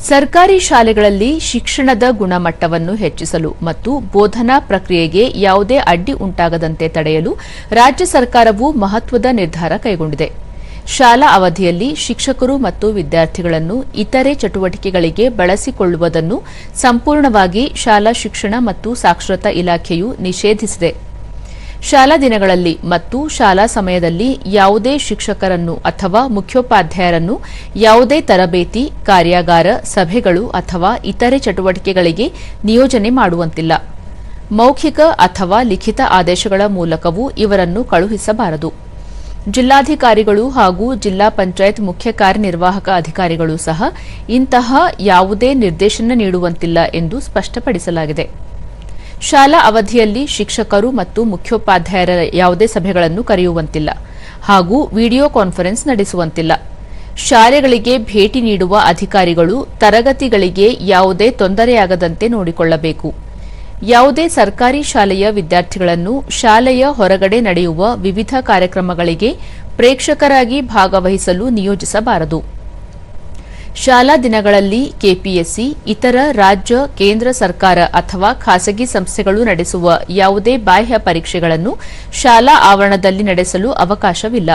ಸರ್ಕಾರಿ ಶಾಲೆಗಳಲ್ಲಿ ಶಿಕ್ಷಣದ ಗುಣಮಟ್ಟವನ್ನು ಹೆಚ್ಚಿಸಲು ಮತ್ತು ಬೋಧನಾ ಪ್ರಕ್ರಿಯೆಗೆ ಯಾವುದೇ ಅಡ್ಡಿ ಉಂಟಾಗದಂತೆ ತಡೆಯಲು ರಾಜ್ಯ ಸರ್ಕಾರವು ಮಹತ್ವದ ನಿರ್ಧಾರ ಕೈಗೊಂಡಿದೆ. ಶಾಲಾ ಅವಧಿಯಲ್ಲಿ ಶಿಕ್ಷಕರು ಮತ್ತು ವಿದ್ಯಾರ್ಥಿಗಳನ್ನು ಇತರೆ ಚಟುವಟಿಕೆಗಳಿಗೆ ಬಳಸಿಕೊಳ್ಳುವುದನ್ನು ಸಂಪೂರ್ಣವಾಗಿ ಶಾಲಾ ಶಿಕ್ಷಣ ಮತ್ತು ಸಾಕ್ಷರತಾ ಇಲಾಖೆಯು ನಿಷೇಧಿಸಿದೆ. ಶಾಲಾ ದಿನಗಳಲ್ಲಿ ಮತ್ತು ಶಾಲಾ ಸಮಯದಲ್ಲಿ ಯಾವುದೇ ಶಿಕ್ಷಕರನ್ನು ಅಥವಾ ಮುಖ್ಯೋಪಾಧ್ಯಾಯರನ್ನು ಯಾವುದೇ ತರಬೇತಿ, ಕಾರ್ಯಾಗಾರ, ಸಭೆಗಳು ಅಥವಾ ಇತರೆ ಚಟುವಟಿಕೆಗಳಿಗೆ ನಿಯೋಜನೆ ಮಾಡುವಂತಿಲ್ಲ. ಮೌಖಿಕ ಅಥವಾ ಲಿಖಿತ ಆದೇಶಗಳ ಮೂಲಕವೂ ಇವರನ್ನು ಕಳುಹಿಸಬಾರದು. ಜಿಲ್ಲಾಧಿಕಾರಿಗಳು ಹಾಗೂ ಜಿಲ್ಲಾ ಪಂಚಾಯತ್ ಮುಖ್ಯ ಕಾರ್ಯನಿರ್ವಾಹಕ ಅಧಿಕಾರಿಗಳು ಸಹ ಇಂತಹ ಯಾವುದೇ ನಿರ್ದೇಶನ ನೀಡುವಂತಿಲ್ಲ ಎಂದು ಸ್ಪಷ್ಟಪಡಿಸಲಾಗಿದೆ. ಶಾಲಾ ಅವಧಿಯಲ್ಲಿ ಶಿಕ್ಷಕರು ಮತ್ತು ಮುಖ್ಯೋಪಾಧ್ಯಾಯರ ಯಾವುದೇ ಸಭೆಗಳನ್ನು ಕರೆಯುವಂತಿಲ್ಲ ಹಾಗೂ ವಿಡಿಯೋ ಕಾನ್ಫರೆನ್ಸ್ ನಡೆಸುವಂತಿಲ್ಲ. ಶಾಲೆಗಳಿಗೆ ಭೇಟಿ ನೀಡುವ ಅಧಿಕಾರಿಗಳು ತರಗತಿಗಳಿಗೆ ಯಾವುದೇ ತೊಂದರೆಯಾಗದಂತೆ ನೋಡಿಕೊಳ್ಳಬೇಕು. ಯಾವುದೇ ಸರ್ಕಾರಿ ಶಾಲೆಯ ವಿದ್ಯಾರ್ಥಿಗಳನ್ನು ಶಾಲೆಯ ಹೊರಗಡೆ ನಡೆಯುವ ವಿವಿಧ ಕಾರ್ಯಕ್ರಮಗಳಿಗೆ ಪ್ರೇಕ್ಷಕರಾಗಿ ಭಾಗವಹಿಸಲು ನಿಯೋಜಿಸಬಾರದು. ಶಾಲಾ ದಿನಗಳಲ್ಲಿ ಕೆಪಿಎಸ್ಸಿ, ಇತರ ರಾಜ್ಯ, ಕೇಂದ್ರ ಸರ್ಕಾರ ಅಥವಾ ಖಾಸಗಿ ಸಂಸ್ಥೆಗಳು ನಡೆಸುವ ಯಾವುದೇ ಬಾಹ್ಯ ಪರೀಕ್ಷೆಗಳನ್ನು ಶಾಲಾ ಆವರಣದಲ್ಲಿ ನಡೆಸಲು ಅವಕಾಶವಿಲ್ಲ.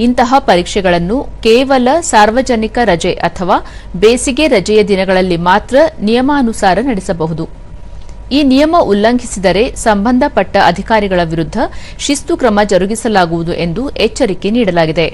ಇಂತಹ ಪರೀಕ್ಷೆಗಳನ್ನು ಕೇವಲ ಸಾರ್ವಜನಿಕ ರಜೆ ಅಥವಾ ಬೇಸಿಗೆ ರಜೆಯ ದಿನಗಳಲ್ಲಿ ಮಾತ್ರ ನಿಯಮಾನುಸಾರ ನಡೆಸಬಹುದು. ಈ ನಿಯಮ ಉಲ್ಲಂಘಿಸಿದರೆ ಸಂಬಂಧಪಟ್ಟ ಅಧಿಕಾರಿಗಳ ವಿರುದ್ಧ ಶಿಸ್ತು ಕ್ರಮ ಜರುಗಿಸಲಾಗುವುದು ಎಂದು ಎಚ್ಚರಿಕೆ ನೀಡಲಾಗಿದೆ.